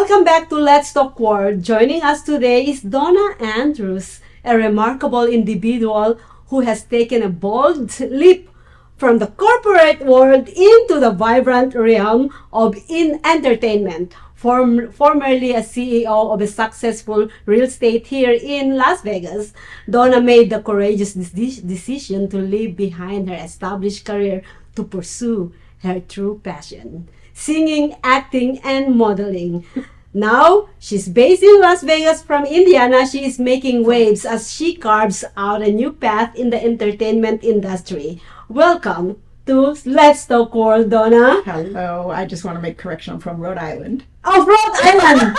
Welcome back to Let's Talk World. Joining us today is Donna Andrews, a remarkable individual who has taken a bold leap from the corporate world into the vibrant realm of entertainment. Formerly a CEO of a successful real estate here in Las Vegas, Donna made the courageous decision to leave behind her established career to pursue her true passion: singing, acting, and modeling. Now, she's based in Las Vegas. From Indiana. She is making waves as she carves out a new path in the entertainment industry. Welcome to Let's Talk World, Donna. Hello. I just want to make correction. I'm from Rhode Island. Oh, Rhode Island!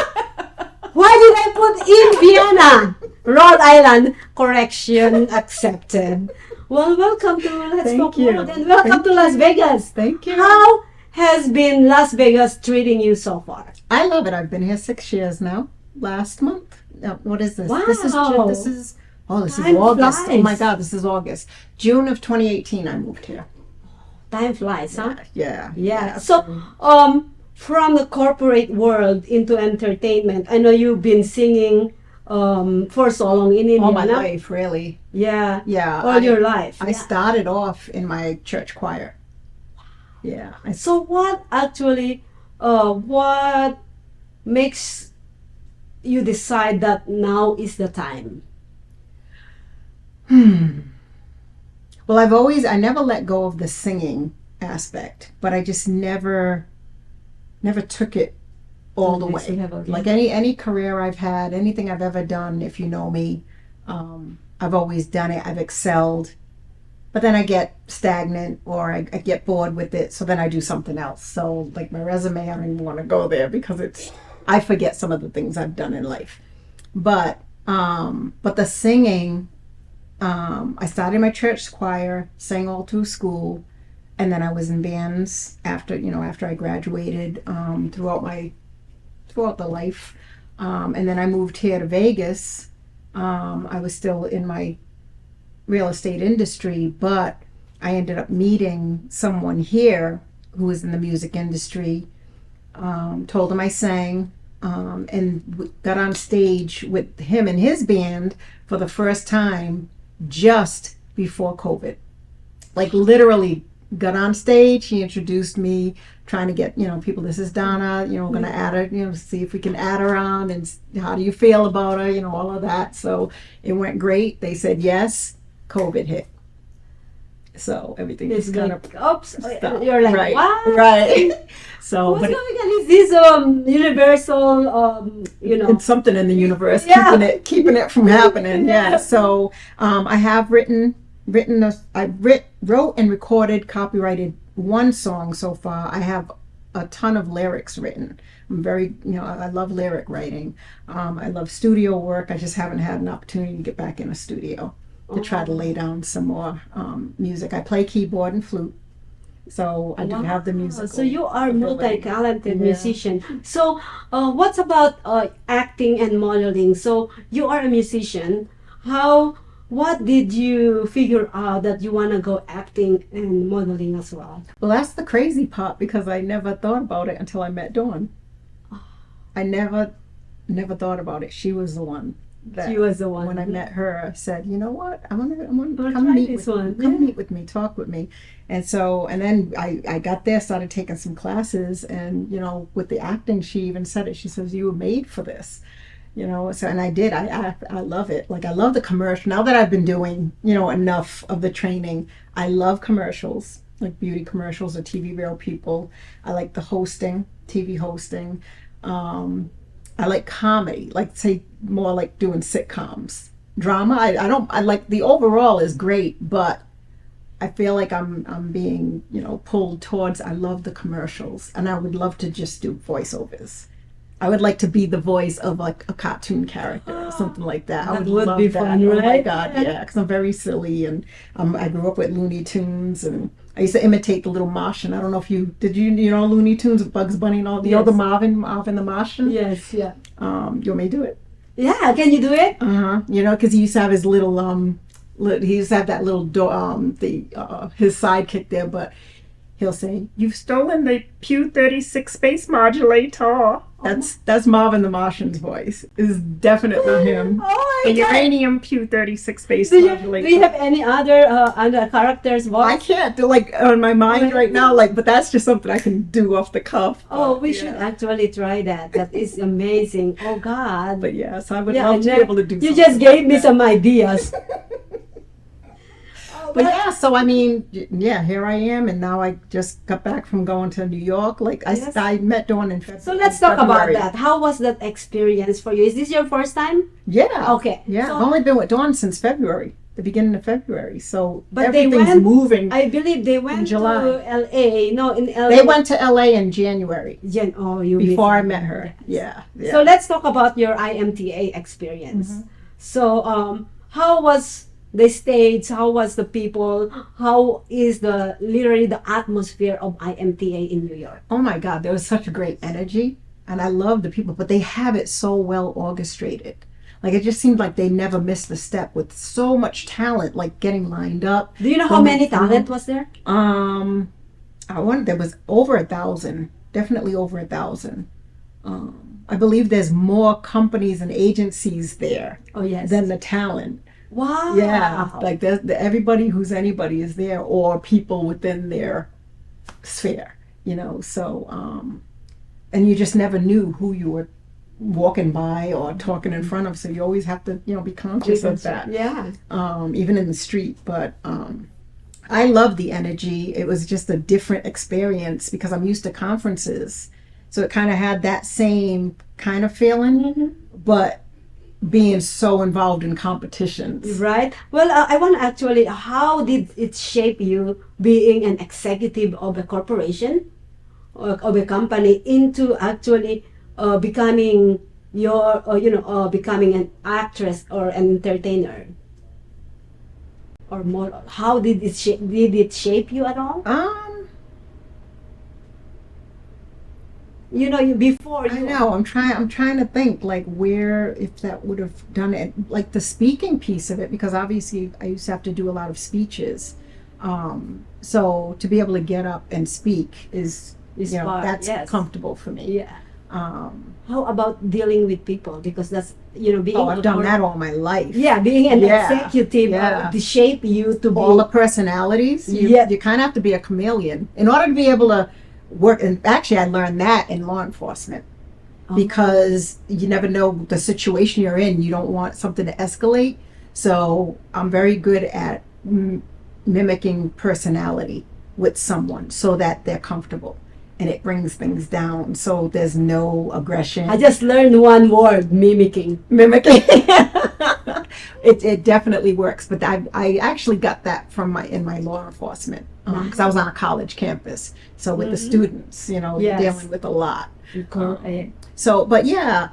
Why did I put Indiana? Rhode Island. Correction accepted. Well, welcome to Let's Talk World, and welcome to Las Vegas. Thank you. How has been Las Vegas treating you so far? I love it. I've been here 6 years now. Last month. What is this? Wow. This is August. Flies. Oh my God, this is August. June of 2018 I moved here. Time flies, huh? Yeah. So, from the corporate world into entertainment, I know you've been singing for so long in Indiana. All my life, really. Yeah. Yeah. All your life. I started off in my church choir. Yeah. So what actually, what makes you decide that now is the time? Well, I never let go of the singing aspect, but I just never took it all the way. Like any career I've had, anything I've ever done, if you know me, I've always done it. I've excelled, but then I get stagnant or I get bored with it. So then I do something else. So like my resume, I don't even want to go there because I forget some of the things I've done in life. But the singing, I started my church choir, sang all through school, and then I was in bands after I graduated, throughout the life, and then I moved here to Vegas. I was still in my real estate industry, but I ended up meeting someone here who was in the music industry. Told him I sang, and got on stage with him and his band for the first time just before COVID. Like literally got on stage, he introduced me, trying to get, people, this is Donna, we're going to add her, see if we can add her on, and how do you feel about her, all of that. So it went great. They said yes. COVID hit. So everything is kind of oops. You're like, right, what? Right. So what's going on? Is this universal, It's something in the universe keeping it from happening. Yeah. So I have wrote and recorded, copyrighted one song so far. I have a ton of lyrics written. I'm very, I love lyric writing. I love studio work. I just haven't had an opportunity to get back in a studio to try to lay down some more music. I play keyboard and flute, so I do have the music. So you are multi-talented musician. So what's about acting and modeling? So you are a musician. What did you figure out that you want to go acting and modeling as well? Well, that's the crazy part, because I never thought about it until I met Dawn. I never thought about it. She was the one. When I met her, said, you know what, I want to come meet with me, talk with me. And then I got there, started taking some classes, and with the acting, she even said it. She says, you were made for this. And I did. I love it. Like, I love the commercial. Now that I've been doing, enough of the training, I love commercials, like beauty commercials or TV Real People. I like the hosting, TV hosting. I like comedy, like say more like doing sitcoms. Drama, I like, the overall is great, but I feel like I'm being, pulled towards, I love the commercials, and I would love to just do voiceovers. I would like to be the voice of like a cartoon character or something like that. That would be fun, right? Oh my God, yeah, because I'm very silly, and I grew up with Looney Tunes, and I used to imitate the little Martian. I don't know if did you Looney Tunes with Bugs Bunny and all the other Marvin the Martian? Yes, yeah. You want me to do it? Yeah, can you do it? Because he used to have his little he used to have that little his sidekick there, but he'll say, "You've stolen the Pew 36 space modulator." That's Marvin the Martian's voice. Is definitely him. Oh The my God. uranium Pew 36 space Do modulator. you have any other characters' voice? I can't do like on my mind right now, like, but that's just something I can do off the cuff. Oh, we should actually try that. That is amazing. Oh God. But yes, I would Yeah, love to be able to do. You something just gave like me that. some ideas. But yeah, so I mean, yeah, here I am, and now I just got back from going to New York. Like Yes. I met Dawn in February. So let's talk about that. How was that experience for you? Is this your first time? Yeah. Okay. Yeah, So- I've only been with Dawn since February, the beginning of February. So But they everything's went- moving. I believe they went July. to LA. No, in LA. They went to LA in January Oh, you before I missed met it. her. Yeah. Yeah. So let's talk about your IMTA experience. Mm-hmm. So how was the stage? How was the people? How is literally the atmosphere of IMTA in New York? Oh my God, there was such a great energy, and I love the people, but they have it so well orchestrated. Like it just seemed like they never missed a step with so much talent, like geting lined up. Do you know how Going many through- talent was there? There was over 1,000, definitely over 1,000. I believe there's more companies and agencies there Oh yes. than the talent. Wow. Yeah, like everybody who's anybody is there, or people within their sphere, So, and you just never knew who you were walking by or talking in front of, so you always have to, be conscious of that. Yeah. Even in the street. But I love the energy. It was just a different experience because I'm used to conferences, so it kind of had that same kind of feeling, Mm-hmm. but being so involved in competitions. Right. Well, I want to actually, how did it shape you being an executive of a corporation or of a company into actually becoming becoming an actress or an entertainer? Or more, how did it shape you at all? Before I you know. I'm trying to think like where, if that would have done it, like the speaking piece of it, because obviously I used to have to do a lot of speeches. So to be able to get up and speak is that's yes. comfortable for me. Yeah. How about dealing with people? Because that's being. I've done that all my life. Yeah, being an Yeah, executive yeah. to shape you to be. All the personalities. Yeah. You kind of have to be a chameleon in order to be able to work. And actually, I learned that in law enforcement. Because you never know the situation you're in. You don't want something to escalate. So I'm very good at mimicking personality with someone so that they're comfortable. And it brings things down so there's no aggression. I just learned one word: mimicking. Mimicking. It definitely works. But I actually got that from in my law enforcement because I was on a college campus. So with the students, Yes. dealing with a lot. Correct. So, but yeah,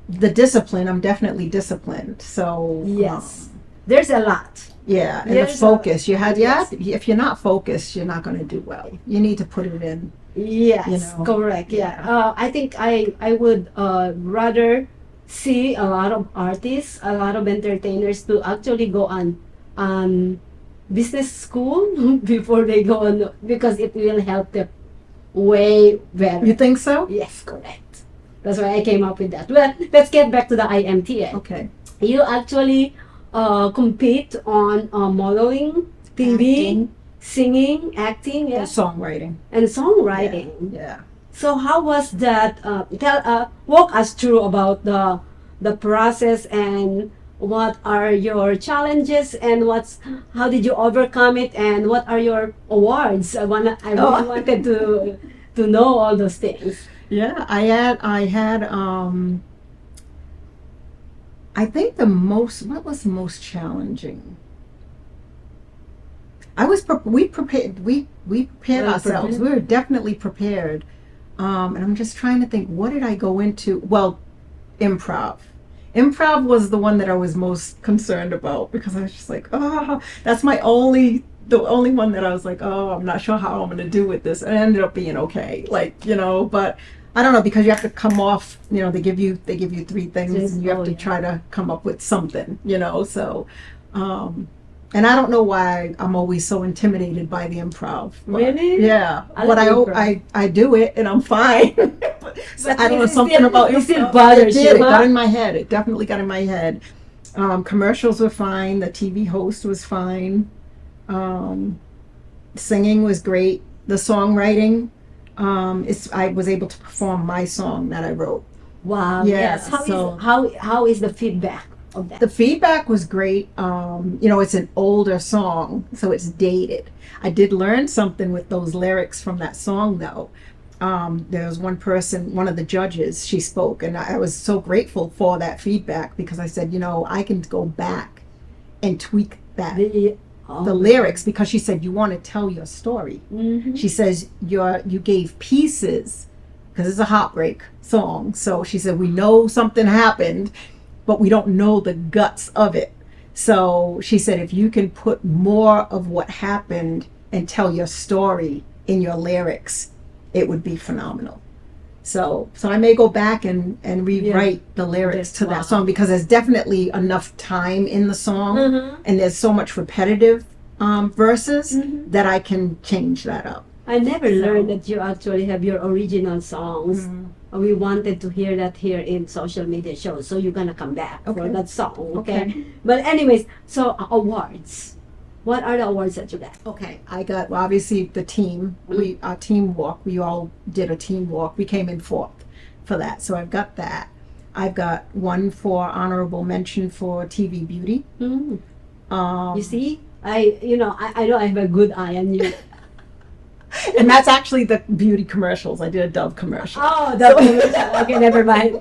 the discipline, I'm definitely disciplined. So, Yes, there's a lot. yeah, and the There's focus. yes. If you're not focused, you're not going to do well. You need to put it in. Yes, correct. Yeah, I think I would rather see a lot of artists, a lot of entertainers to actually go on business school before they go on, because it will help them way better. You think so? Yes, correct. That's why I came up with that. Well, let's get back to the IMTA. Okay. You actually compete on modeling, TV, Acting. singing, acting, And yes, songwriting. and songwriting. Yeah. So how was that? Walk us through about the process, and what are your challenges, and how did you overcome it, and what are your awards? I really wanted to know all those things. Yeah, I had I think what was the most challenging? We prepared Well ourselves. prepared. We were definitely prepared. And I'm just trying to think, what did I go into? Well, improv. Improv was the one that I was most concerned about, because I was just like, that's the only one that I was like, I'm not sure how I'm going to do with this. And it ended up being okay. But I don't know, because you have to come off, they give you 3 things, and you have to try to come up with something, so And I don't know why I'm always so intimidated by the improv. Really? Yeah. But I do it and I'm fine. So I don't know, something still, about it still improv. bothers you, It huh? got in my head. It definitely got in my head. Commercials were fine. The TV host was fine. Singing was great. The songwriting, I was able to perform my song that I wrote. Wow. Yeah, Yes. so- How is the feedback of that? The feedback was great. It's an older song, so it's dated. I did learn something with those lyrics from that song, though. There was one person, one of the judges, she spoke, and I was so grateful for that feedback because I said, I can go back and tweak that. The lyrics, because she said, you want to tell your story. Mm-hmm. She says, you gave pieces, because it's a heartbreak song. So she said, we know something happened, but we don't know the guts of it. So she said, if you can put more of what happened and tell your story in your lyrics, it would be phenomenal. So I may go back and rewrite the lyrics to that song, because there's definitely enough time in the song, and there's so much repetitive verses that I can change that up. I never learned that you actually have your original songs. We wanted to hear that here in social media shows, so you're gonna come back for that song, okay? But anyways, so awards. What are the awards that you got? Okay, I got, well, obviously the team. Our team walk. We all did a team walk. We came in fourth for that, so I've got that. I've got one for honorable mention for TV beauty. You see, I know I have a good eye on you. And that's actually the beauty commercials. I did a Dove commercial. Oh, the commercial. Okay, never mind.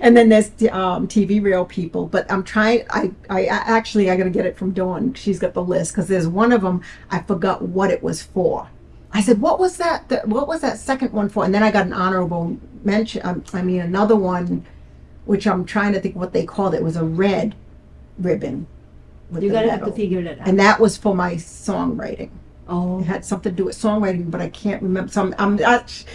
And then there's TV Real People, but I'm trying. I gotta get it from Dawn. She's got the list, because there's one of them I forgot what it was for. I said, what was that? What was that second one for? And then I got an honorable mention. Another one, which I'm trying to think what they called it. It was a red ribbon. You're gonna have to figure that out. And that was for my songwriting. Oh. It had something to do with songwriting, but I can't remember. So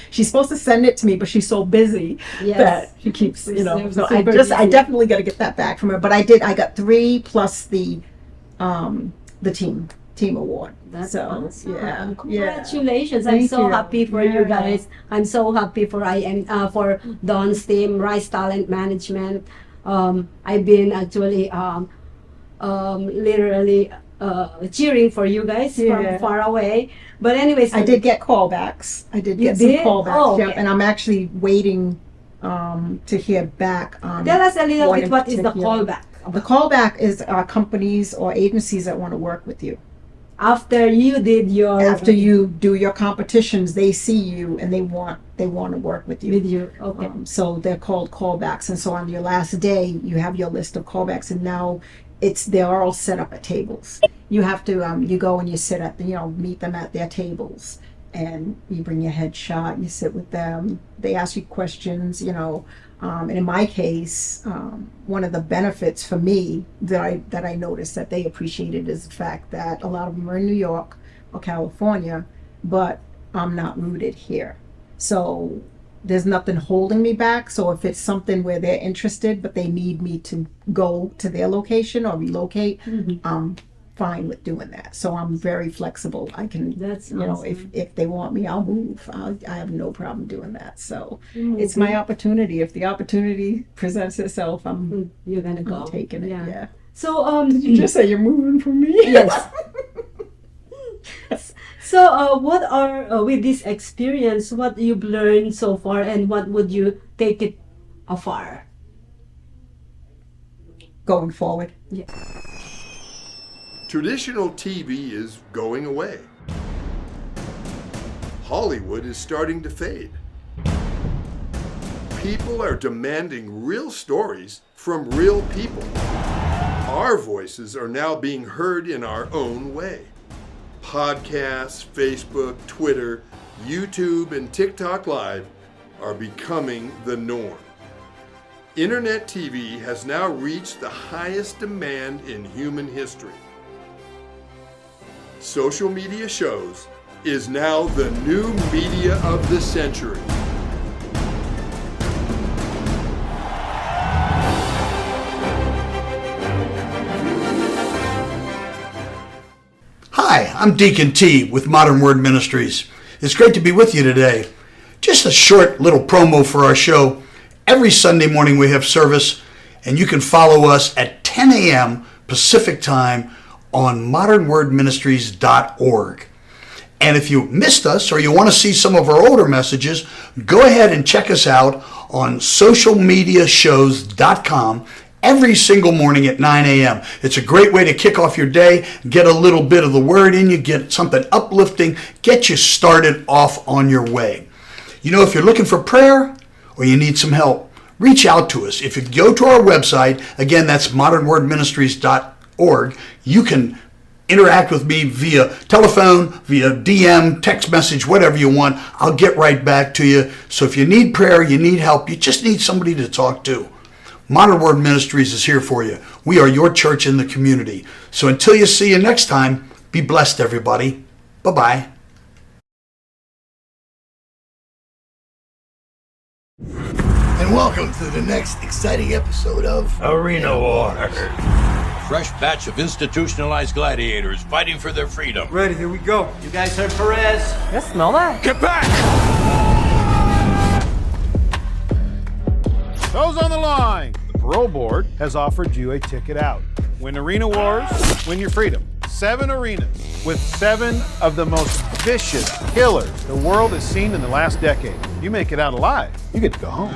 she's supposed to send it to me, but she's so busy that she keeps, So I definitely got to get that back from her. But I got 3 plus the team award. That's so awesome. Yeah, congratulations! Yeah. I'm Thank so you. happy for you guys. I'm so happy for for Don's team, Rise Talent Management. I've been actually literally cheering for you guys from far away. But anyways, I did get callbacks. I did get some callbacks. Oh, okay. And I'm actually waiting to hear back on. Tell us a little bit, what is the particular. callback? The callback is companies or agencies that want to work with you. After you did your After you do your competitions, they see you and they want to work with you. Okay. So they're called callbacks, and so on your last day, you have your list of callbacks, and now they're all set up at tables. You have to you go and you sit at meet them at their tables, and you bring your headshot, you sit with them. They ask you questions, and in my case, one of the benefits for me that I noticed that they appreciated is the fact that a lot of them are in New York or California, but I'm not rooted here. So there's nothing holding me back. So if it's something where they're interested, but they need me to go to their location or relocate, I'm fine with doing that. So I'm very flexible. I can, That's awesome. if they want me, I'll move. I have no problem doing that. So it's my opportunity. If the opportunity presents itself, you're gonna go. I'm taking it. Yeah. So Did you just say you're moving for me? Yes. So what are with this experience, what you've learned so far, and what would you take it afar? Going forward. Yeah. Traditional TV is going away. Hollywood is starting to fade. People are demanding real stories from real people. Our voices are now being heard in our own way. Podcasts, Facebook, Twitter, YouTube, and TikTok Live are becoming the norm. Internet TV has now reached the highest demand in human history. Social media shows is now the new media of the century. Hi, I'm Deacon T with Modern Word Ministries. It's great to be with you today. Just a short little promo for our show. Every Sunday morning we have service, and you can follow us at 10 a.m. Pacific Time on modernwordministries.org. And if you missed us or you want to see some of our older messages, go ahead and check us out on socialmediashows.com every single morning at 9 a.m. It's a great way to kick off your day, get a little bit of the word in you, get something uplifting, get you started off on your way. You know, if you're looking for prayer or you need some help, reach out to us. If you go to our website, again, that's modernwordministries.org, you can interact with me via telephone, via DM, text message, whatever you want. I'll get right back to you. So if you need prayer, you need help, you just need somebody to talk to, Modern Word Ministries is here for you. We are your church in the community. So until you see you next time, be blessed, everybody. Bye-bye. And welcome to the next exciting episode of Arena War. Fresh batch of institutionalized gladiators fighting for their freedom. Ready, here we go. You guys heard Perez? I smell that. Get back! Those on the line. The parole board has offered you a ticket out. Win Arena Wars, win your freedom. 7 arenas with 7 of the most vicious killers the world has seen in the last decade. You make it out alive, you get to go home.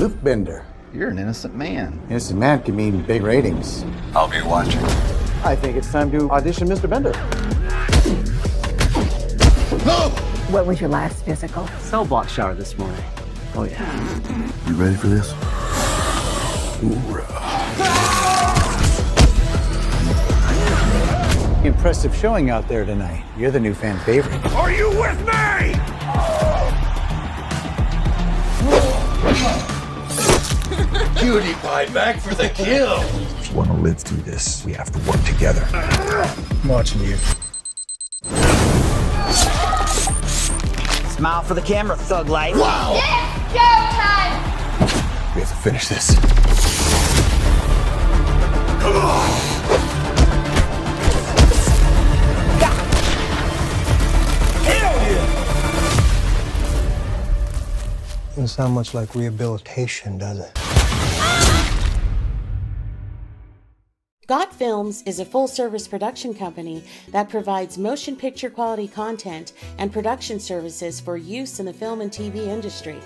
Luke Bender, you're an innocent man. Innocent man can mean big ratings. I'll be watching. I think it's time to audition Mr. Bender. No! What was your last physical? Cell block shower this morning. Oh yeah. You ready for this? Impressive showing out there tonight. You're the new fan favorite. Are you with me? Cutie pie back for the kill. If you want to live through this, we have to work together. I'm watching you. Smile for the camera, thug life. Wow! It's showtime! We have to finish this. Come on! Doesn't sound much like rehabilitation, does it? Got Films is a full-service production company that provides motion picture quality content and production services for use in the film and TV industry.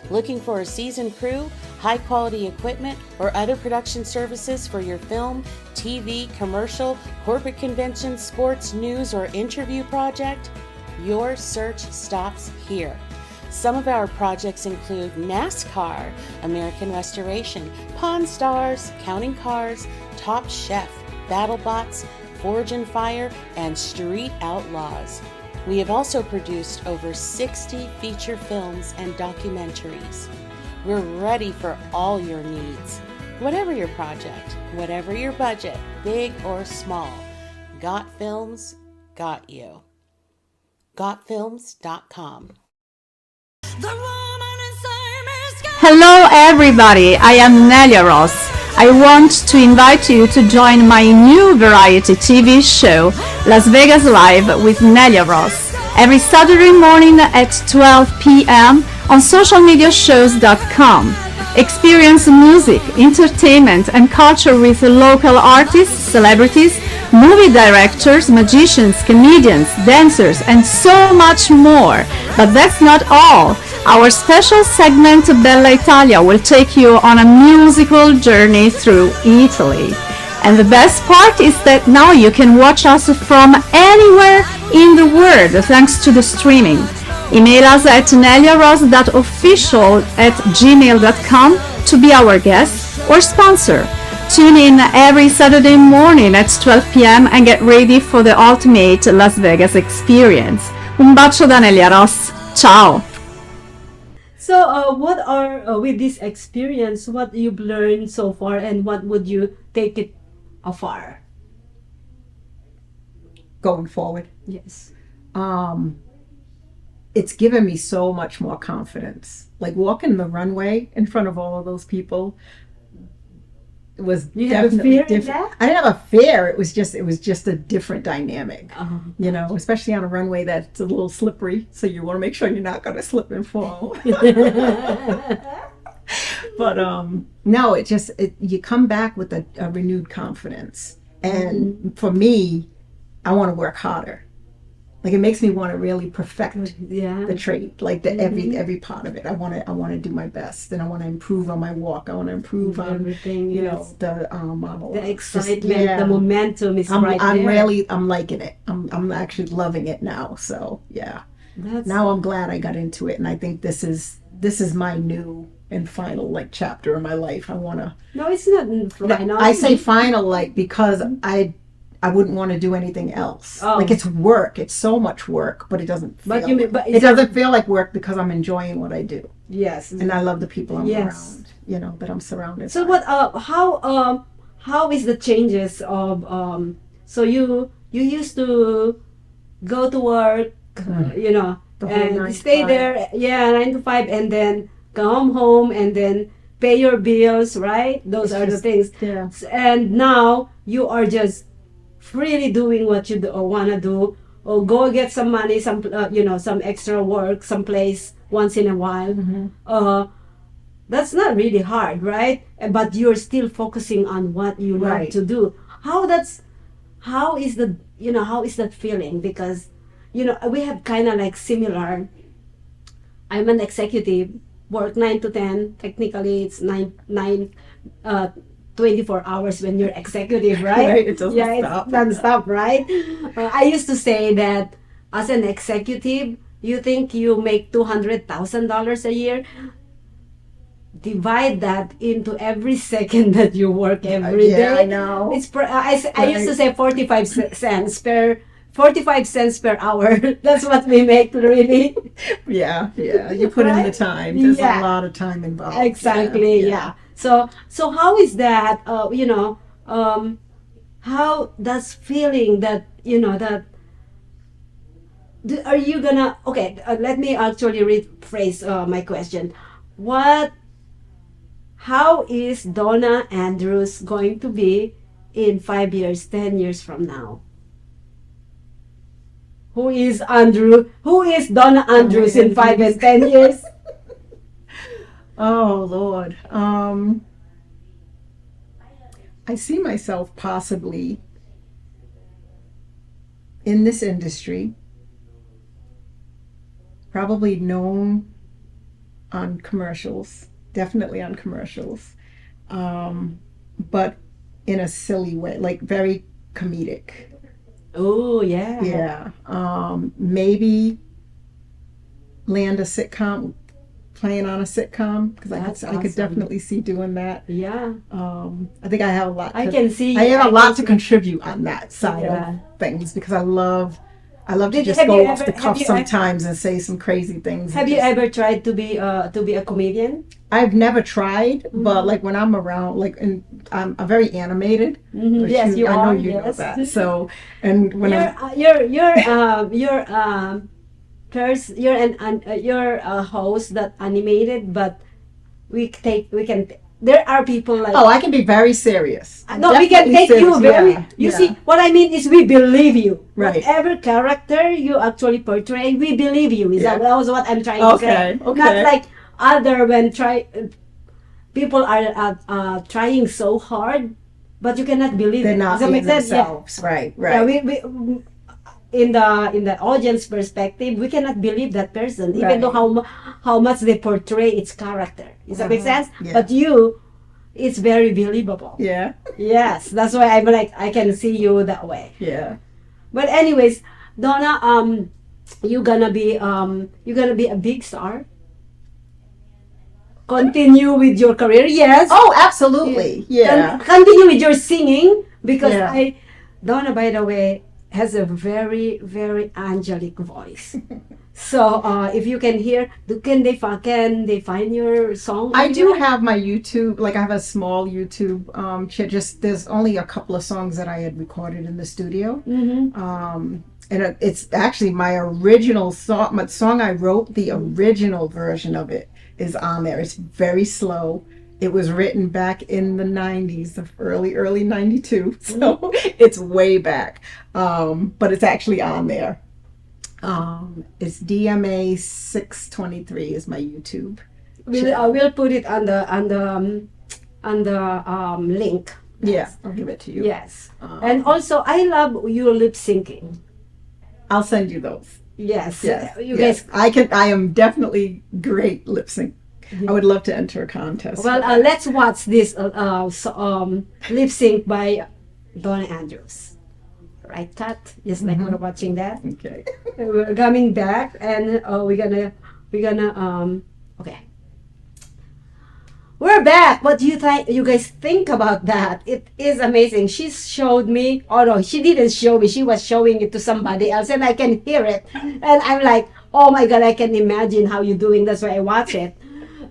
Looking for a seasoned crew, high-quality equipment, or other production services for your film, TV, commercial, corporate convention, sports, news, or interview project? Your search stops here. Some of our projects include NASCAR, American Restoration, Pawn Stars, Counting Cars, Top Chef, BattleBots, Forge and Fire, and Street Outlaws. We have also produced over 60 feature films and documentaries. We're ready for all your needs. Whatever your project, whatever your budget, big or small, Got Films got you. GotFilms.com. Hello everybody, I am Nelia Ross. I want to invite you to join my new variety TV show, Las Vegas Live with Nelia Ross, every Saturday morning at 12 p.m. on socialmediashows.com. Experience music, entertainment, and culture with local artists, celebrities, movie directors, magicians, comedians, dancers, and so much more. But that's not all. Our special segment Bella Italia will take you on a musical journey through Italy. And the best part is that now you can watch us from anywhere in the world thanks to the streaming. Email us at neliaros.official@gmail.com to be our guest or sponsor. Tune in every Saturday morning at 12 p.m. and get ready for the ultimate Las Vegas experience. Un bacio da Nelia Ross. Ciao! So, what are, with this experience, what you've learned so far and what would you take it afar? Going forward. Yes. It's given me so much more confidence. Like walking the runway in front of all of those people, was You have a definitely fear in different. that? I didn't have a fear. It was just a different dynamic, you know, especially on a runway that's a little slippery. So you want to make sure you're not going to slip and fall. But no, you come back with a renewed confidence. And for me, I want to work harder. Like, it makes me want to really perfect the trait, like every part of it. I want to do my best, and I want to improve on my walk. I want to improve on everything. You know, the monologue. The excitement, the momentum is right there. I'm liking it. I'm actually loving it now. So yeah, now I'm glad I got into it, and I think this is my new and final like chapter in my life. I want to. No, it's not final. I say final like because I wouldn't want to do anything else. Like, it's work. It's so much work, but it doesn't feel it doesn't feel like work because I'm enjoying what I do. Yes. And I love the people I'm around, you know, that I'm surrounded so by. What how is the changes of so you used to go to work, you know, and stay there 9 to 5 and then come home and then pay your bills, right? Those are the things. Yeah. And now you are just freely doing what you want to do, or go get some money, some some extra work someplace once in a while. That's not really hard, right? But you're still focusing on what you love to do. How is that feeling? Because we have kind of like similar. I'm an executive, work 9 to 10. Technically, it's 24 hours when you're executive, right? It doesn't stop. It's non-stop, right? I used to say that as an executive, you think you make $200,000 a year? Divide that into every second that you work every day. I know. It's I used to say 45 cents per hour. That's what we make, really. Yeah. You put in the time. There's a lot of time involved. Exactly. Yeah. So how is that? How does feeling that that? Are you gonna? Okay. Let me actually rephrase my question. How is Donna Andrews going to be in 5 years, 10 years from now? Who is Donna Andrews in 5 and 10 years? Oh, Lord. I see myself possibly in this industry, probably known on commercials, definitely on commercials, but in a silly way, like very comedic. Oh, yeah. Yeah. Maybe land a sitcom, playing on a sitcom, because I could definitely see doing that. Yeah. I think I have a lot. I have a lot to contribute on that side of things, because I love to just go off the cuff sometimes and say some crazy things. Have you ever tried to be a comedian? I've never tried, but like when I'm around, like, and I'm very animated. Yes, you are. I know you know that. So, and when you're a host that animated, but there are people like... Oh, I can be very serious. No, we can take you very... You see, what I mean is we believe you. Right. Whatever character you actually portray, we believe you. That was what I'm trying to say. Okay. Not like people are trying so hard, but you cannot believe they're it. not being themselves. Yeah. Right. Yeah, we in the audience perspective, we cannot believe that person, even though how much they portray its character. Does that make sense? Yeah. But it's very believable. Yeah. Yes, that's why I'm like, I can see you that way. Yeah. But anyways, Donna, you're gonna be a big star. Continue with your career, yes. Oh, absolutely. Yeah. Continue with your singing, because Donna, by the way, has a very, very angelic voice. So if you can hear, can they find your song? I do have my YouTube, like I have a small YouTube there's only a couple of songs that I had recorded in the studio. And it's actually my original song, my song I wrote, the original version of it is on there. It's very slow, It was written back in the 90s, the early 92. So it's way back. But it's actually on there. It's DMA 623 is my YouTube. We'll put it on the link. Yeah, I'll give it to you. Yes. And also, I love your lip syncing. I'll send you those. Yes. You yes. guys. I am definitely great lip sync. I would love to enter a contest. Well, let's watch this lip sync by Donna Andrews. Right, Kat? Just like we're watching that. Okay. We're coming back, and we're gonna okay. We're back. What do you guys think about that? It is amazing. She showed me. Oh no, she didn't show me. She was showing it to somebody else, and I can hear it. And I'm like, oh my god, I can imagine how you're doing. That's why I watch it,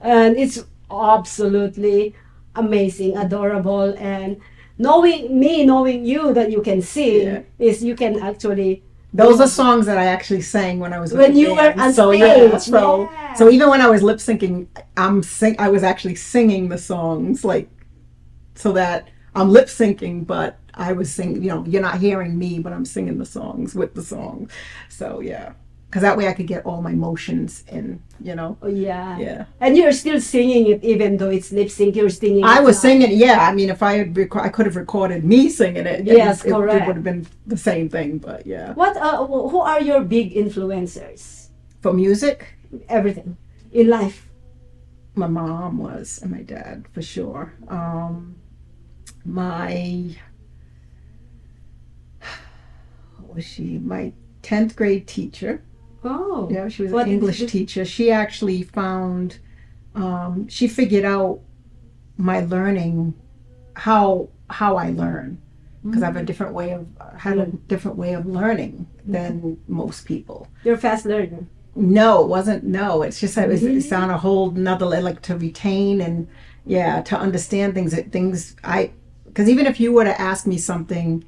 and it's absolutely amazing, adorable, and knowing you that you can sing is you can actually. Those are songs that I actually sang when I was with when the you band. were on so, stage. Yeah. So even when I was lip syncing, I was actually singing the songs so that I'm lip syncing, but I was singing. You're not hearing me, but I'm singing the songs with the song. So yeah, because that way I could get all my emotions in. Oh, yeah. Yeah. And you're still singing it even though it's lip sync. You're singing. I was singing. Yeah. I mean, if I had I could have recorded me singing it. Yes, it correct. It would have been the same thing. But yeah. What? Who are your big influencers? For music? Everything in life. My mom was, and my dad for sure. What was she? My 10th grade teacher. Oh. Yeah, she was an English teacher. She actually found, she figured out my learning, how I learn, because I have a different way of learning than most people. You're a fast learner. No, it wasn't. No, it's just it's on a whole another like to retain and to understand things. Because even if you were to ask me something,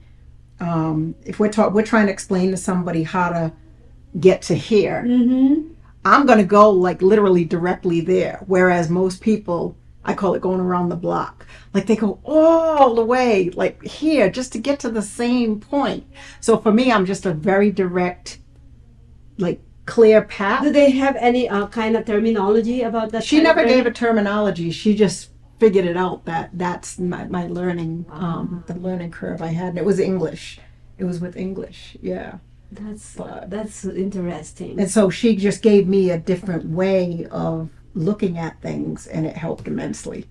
if we're trying to explain to somebody how to get to here, I'm gonna go like literally directly there. Whereas most people, I call it going around the block. Like they go all the way like here just to get to the same point. So for me, I'm just a very direct, like clear path. Do they have any kind of terminology about that? She never gave a terminology. She just figured it out that's my learning, the learning curve I had. And it was English. It was with English. Yeah. That's interesting. And so she just gave me a different way of looking at things, and it helped immensely.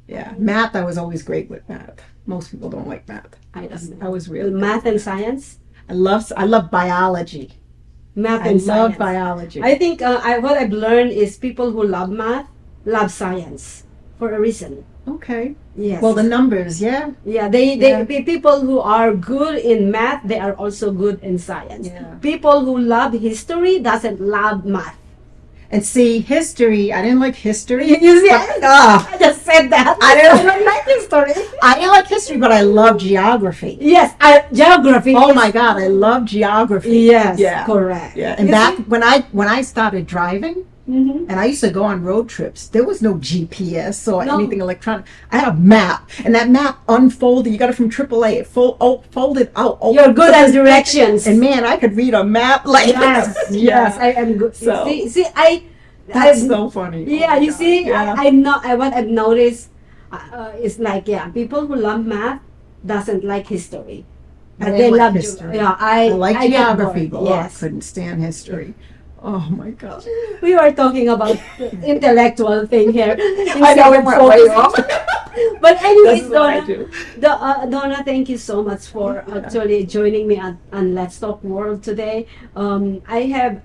Yeah, math. I was always great with math. Most people don't like math. I was really math and science. I love biology. Math and science. I love biology. I think what I've learned is people who love math love science for a reason. Okay. Yes. Well, the numbers, yeah. Yeah, they people who are good in math, they are also good in science. Yeah. People who love history doesn't love math. And see, history, I didn't like history. You see, I just said that. I didn't like history. I didn't like history, but I love geography. Yes, geography. Oh my God, I love geography. Yes, correct. Yeah, and back when I started driving, and I used to go on road trips, there was no GPS or anything electronic. I had a map, and that map unfolded. You got it from AAA. It folded out. You're good at directions. And man, I could read a map like yes, I am good. So, That's so funny. Yeah, you see, I know. What I've noticed is like people who love math doesn't like history. And they love history. I like geography, but yes. I couldn't stand history. Oh my God. We were talking about the intellectual thing here. I know it went way off. But anyways, Donna, thank you so much for actually joining me on Let's Talk World today. I have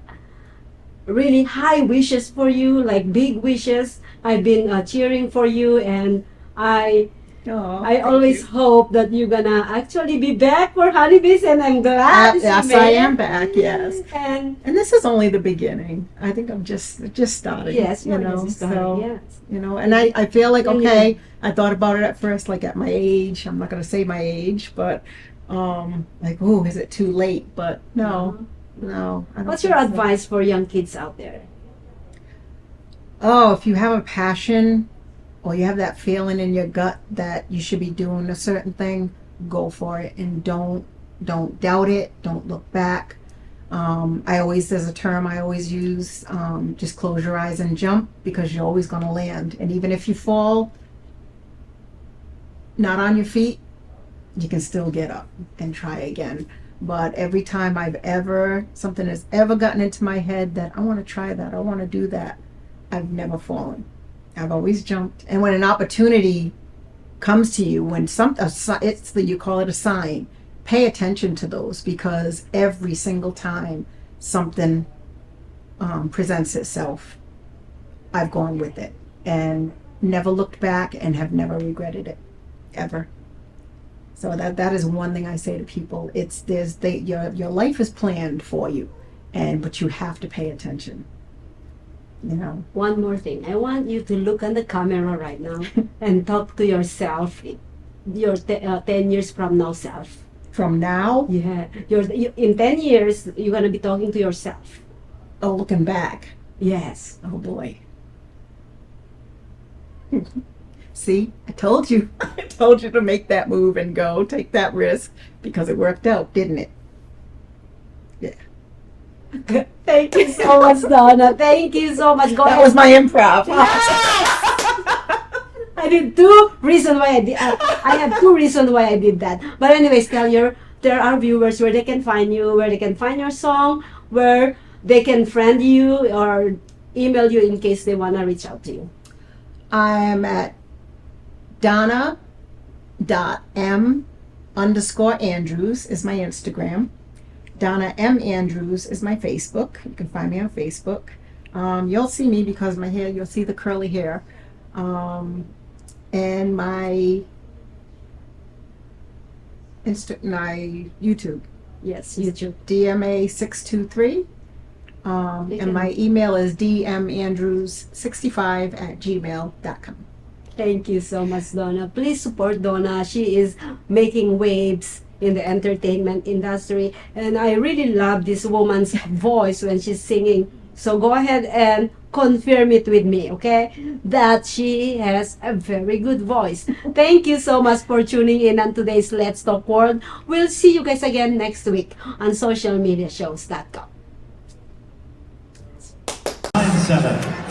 really high wishes for you, like big wishes. I've been cheering for you, and I always hope that you're gonna actually be back for Honeybees, and I'm glad. Yes, I am back. Yes, and this is only the beginning. I think I'm just starting. Yes, you know. So yes. you know, and I feel like I thought about it at first, like at my age. I'm not gonna say my age, but like, oh, is it too late? But no. I don't. What's your advice for young kids out there? Oh, if you have a passion or you have that feeling in your gut that you should be doing a certain thing, go for it, and don't doubt it. Don't look back. There's a term I always use, just close your eyes and jump, because you're always going to land. And even if you fall not on your feet, you can still get up and try again. But every time something has ever gotten into my head that I want to try that, I want to do that, I've never fallen. I've always jumped. And when an opportunity comes to you, when you call it a sign, pay attention to those, because every single time something presents itself, I've gone with it and never looked back and have never regretted it, ever. So that is one thing I say to people. Your life is planned for you, but you have to pay attention. One more thing. I want you to look on the camera right now and talk to yourself, your 10 years from now self. From now? Yeah. In 10 years, you're going to be talking to yourself. Oh, looking back. Yes. Oh, boy. See, I told you. I told you to make that move and go, take that risk, because it worked out, didn't it? Yeah. Thank you so much, Donna. Thank you so much. That was my improv. I did two reasons why I did. I have two reasons why I did that. But anyways, there are viewers where they can find you, where they can find your song, where they can friend you or email you in case they want to reach out to you. I'm at Donna.m_Andrews is my Instagram. Donna M. Andrews is my Facebook. You can find me on Facebook. You'll see me because my hair, you'll see the curly hair. And my YouTube. Yes, YouTube. DMA623. And my email is dmandrews65@gmail.com. Thank you so much, Donna. Please support Donna. She is making waves in the entertainment industry, and I really love this woman's voice when she's singing. So go ahead and confirm it with me, okay? That she has a very good voice. Thank you so much for tuning in on today's Let's Talk World. We'll see you guys again next week on socialmediashows.com. 7.